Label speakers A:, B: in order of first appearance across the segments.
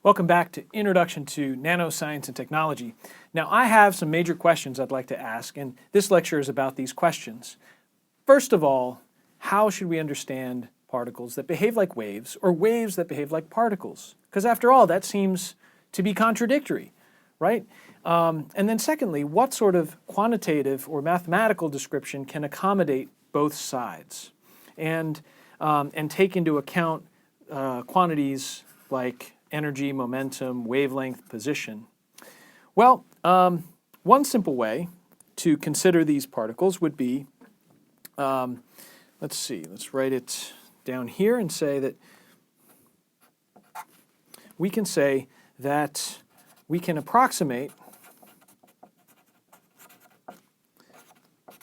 A: Welcome back to Introduction to Nanoscience and Technology. Now, I have some major questions I'd like to ask, and this lecture is about these questions. First of all, how should we understand particles that behave like waves or waves that behave like particles? Because after all, that seems to be contradictory, right? And then secondly, what sort of quantitative or mathematical description can accommodate both sides and take into account quantities like energy, momentum, wavelength, position? Well, one simple way to consider these particles would be, let's write it down here and say that we can say that we can approximate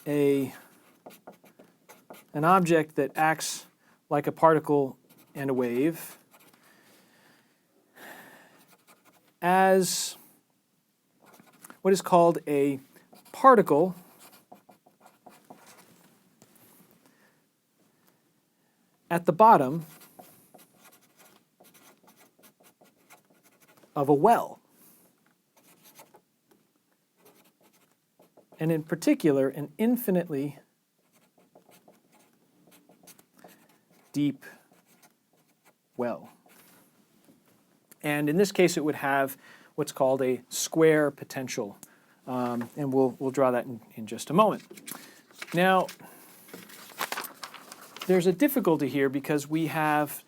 A: an object that acts like a particle and a wave as what is called a particle at the bottom of a well. And in particular, an infinitely deep well. And in this case, it would have what's called a square potential. And we'll draw that in just a moment. Now, there's a difficulty here because we have,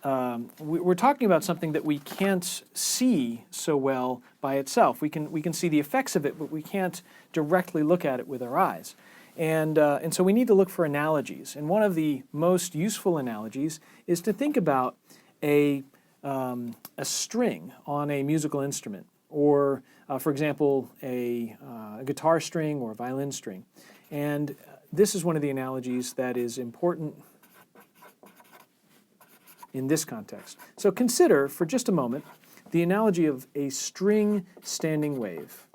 A: we're talking about something that we can't see so well by itself. We can see the effects of it, but we can't directly look at it with our eyes. And so we need to look for analogies. And one of the most useful analogies is to think about a string on a musical instrument, or for example, a guitar string or a violin string. And this is one of the analogies that is important in this context. So consider for just a moment the analogy of a string standing wave.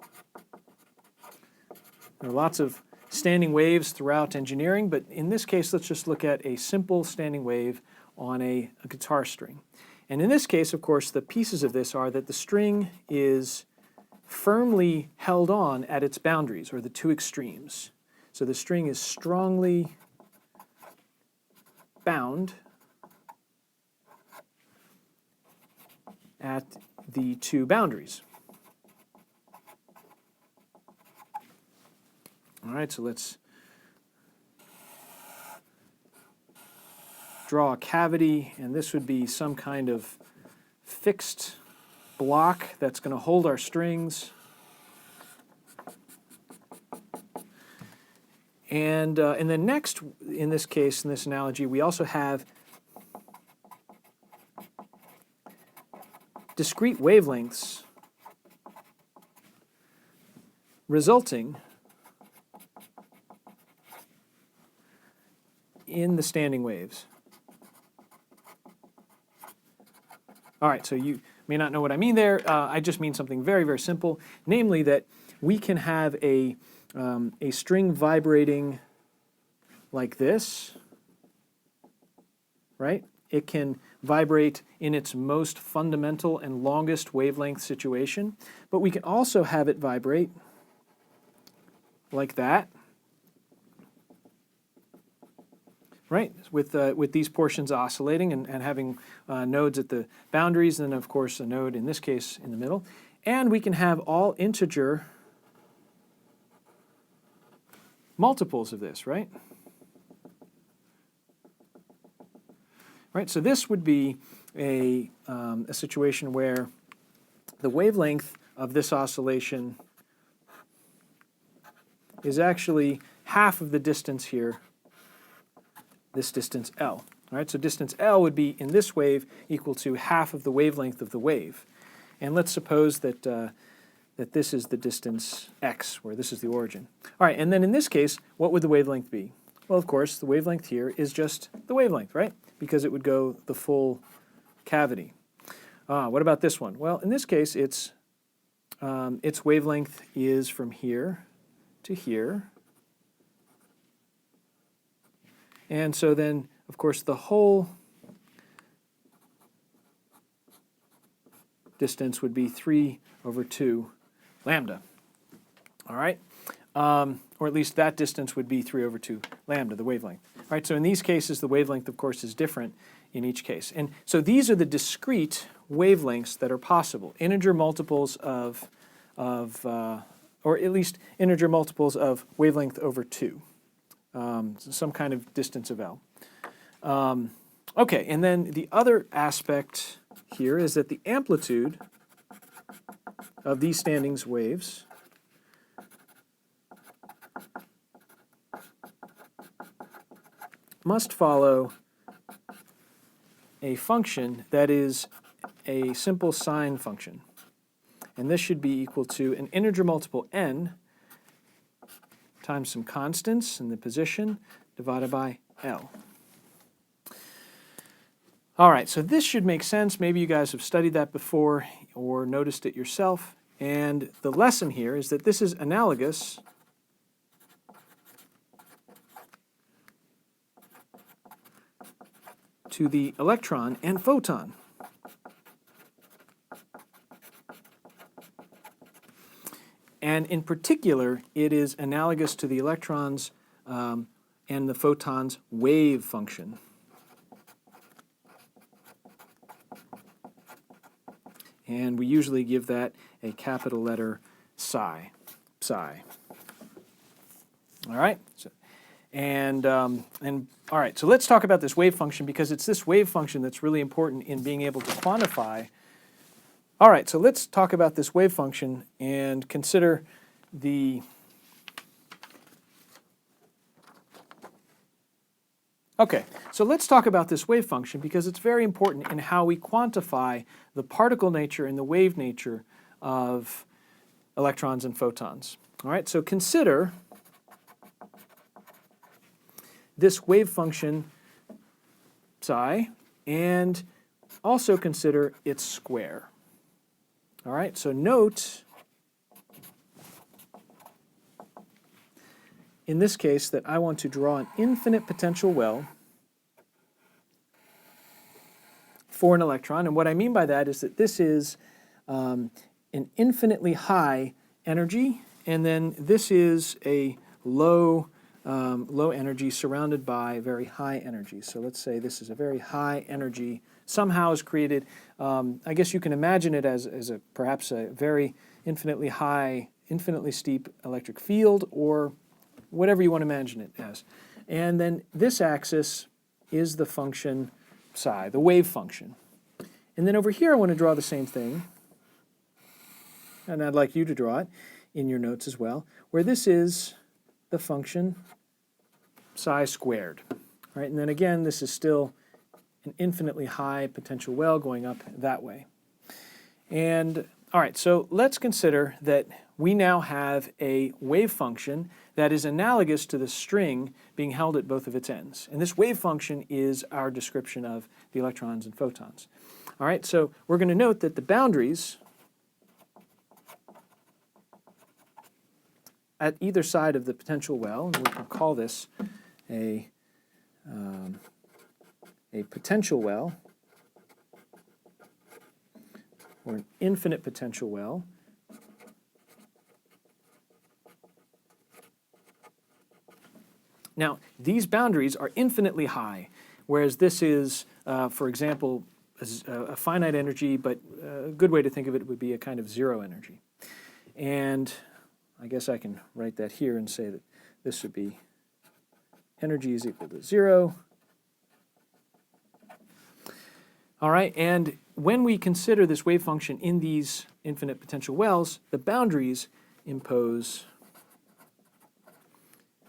A: There are lots of standing waves throughout engineering, but in this case, let's just look at a simple standing wave on a guitar string. And in this case, of course, the pieces of this are that the string is firmly held on at its boundaries, or the two extremes. So the string is strongly bound at the two boundaries. All right, so let's draw a cavity, and this would be some kind of fixed block that's going to hold our strings. And then next, in this case, in this analogy, we also have discrete wavelengths resulting in the standing waves. All right, so you may not know what I mean there. I just mean something very, very simple, namely that we can have a string vibrating like this, right? It can vibrate in its most fundamental and longest wavelength situation, but we can also have it vibrate like that, right, with these portions oscillating and having nodes at the boundaries, and then of course a node in this case in the middle. And we can have all integer multiples of this, right? Right, so this would be a situation where the wavelength of this oscillation is actually half of the distance here, this distance L. All right, so distance L would be in this wave equal to half of the wavelength of the wave. And let's suppose that, that this is the distance x, where this is the origin. All right, and then in this case, what would the wavelength be? Well, of course, the wavelength here is just the wavelength, right? Because it would go the full cavity. What about this one? Well, in this case, its wavelength is from here to here. And so then, of course, the whole distance would be 3/2 lambda. All right? Or at least that distance would be 3/2 lambda, the wavelength. All right, so in these cases, the wavelength, of course, is different in each case. And so these are the discrete wavelengths that are possible, integer multiples of or at least integer multiples of wavelength over 2, some kind of distance of L. Okay, and then the other aspect here is that the amplitude of these standing waves must follow a function that is a simple sine function. And this should be equal to an integer multiple n times some constants in the position divided by L. All right, so this should make sense. Maybe you guys have studied that before or noticed it yourself. And the lesson here is that this is analogous to the electron and photon. And in particular, it is analogous to the electrons and the photon's wave function. And we usually give that a capital letter psi. Psi. All right. All right. So let's talk about this wave function, because it's this wave function that's really important in being able to quantify. All right. So let's talk about this wave function and consider the. Okay, so let's talk about this wave function because it's very important in how we quantify the particle nature and the wave nature of electrons and photons. All right, so consider this wave function psi and also consider its square. All right, so note in this case that I want to draw an infinite potential well for an electron. And what I mean by that is that this is an infinitely high energy, and then this is a low energy surrounded by very high energy. So let's say this is a very high energy, somehow is created. I guess you can imagine it as perhaps a very infinitely high, infinitely steep electric field, or whatever you want to imagine it as. And then this axis is the function psi, the wave function. And then over here I want to draw the same thing, and I'd like you to draw it in your notes as well, where this is the function psi squared. All right, and then again, this is still an infinitely high potential well going up that way. And all right, so let's consider that we now have a wave function that is analogous to the string being held at both of its ends. And this wave function is our description of the electrons and photons. All right, so we're going to note that the boundaries at either side of the potential well, and we can call this a potential well, or an infinite potential well, now, these boundaries are infinitely high, whereas this is, for example, a finite energy, but a good way to think of it would be a kind of zero energy. And I guess I can write that here and say that this would be energy is equal to 0. All right, and when we consider this wave function in these infinite potential wells, the boundaries impose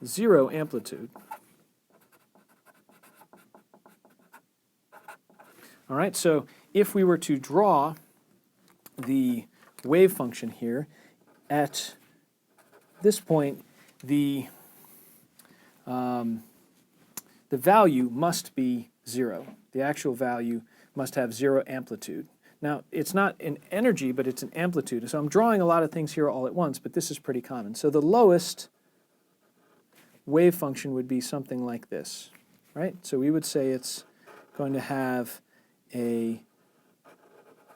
A: 0 amplitude. All right, so if we were to draw the wave function here, at this point, the value must be 0. The actual value must have 0 amplitude. Now, it's not an energy, but it's an amplitude. So I'm drawing a lot of things here all at once, but this is pretty common. So the lowest wave function would be something like this, right? So we would say it's going to have a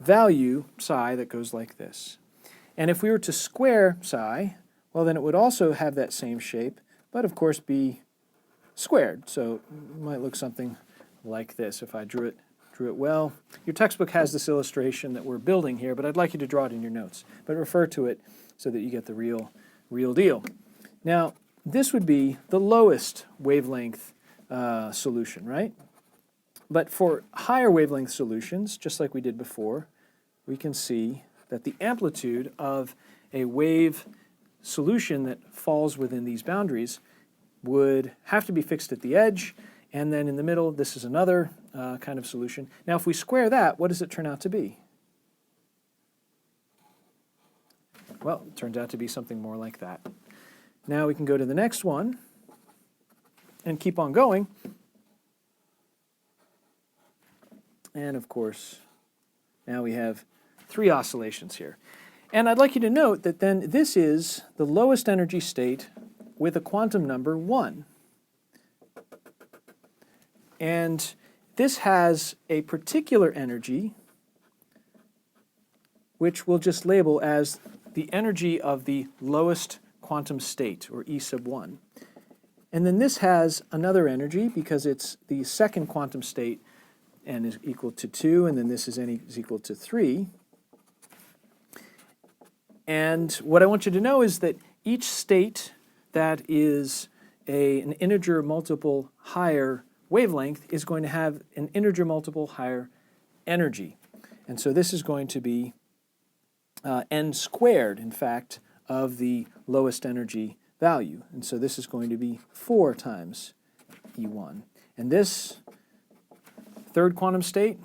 A: value, psi, that goes like this. And if we were to square psi, well, then it would also have that same shape, but of course be squared. So it might look something like this if I drew it well. Your textbook has this illustration that we're building here, but I'd like you to draw it in your notes. But refer to it so that you get the real deal. Now, this would be the lowest wavelength solution, right? But for higher wavelength solutions, just like we did before, we can see that the amplitude of a wave solution that falls within these boundaries would have to be fixed at the edge, and then in the middle, this is another kind of solution. Now, if we square that, what does it turn out to be? Well, it turns out to be something more like that. Now we can go to the next one and keep on going. And of course, now we have 3 oscillations here. And I'd like you to note that then this is the lowest energy state with a quantum number 1. And this has a particular energy, which we'll just label as the energy of the lowest quantum state, or E sub 1. And then this has another energy because it's the second quantum state, n is equal to 2, and then this is n is equal to 3. And what I want you to know is that each state that is an integer multiple higher wavelength is going to have an integer multiple higher energy. And so this is going to be n squared, in fact, of the lowest energy value. And so this is going to be 4 times E1. And this third quantum state,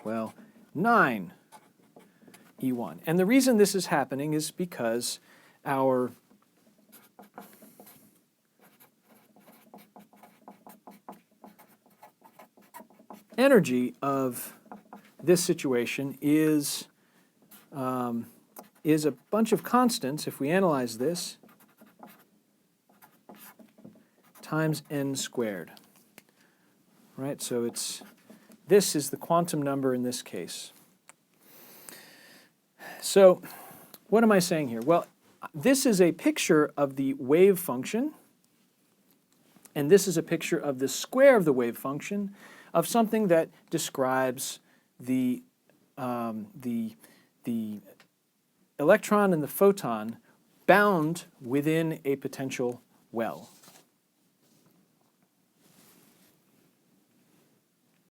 A: well, 9 E1. And the reason this is happening is because our energy of this situation is a bunch of constants, if we analyze this, times n squared. Right? So this is the quantum number in this case. So what am I saying here? Well, this is a picture of the wave function, and this is a picture of the square of the wave function of something that describes the electron and the photon bound within a potential well.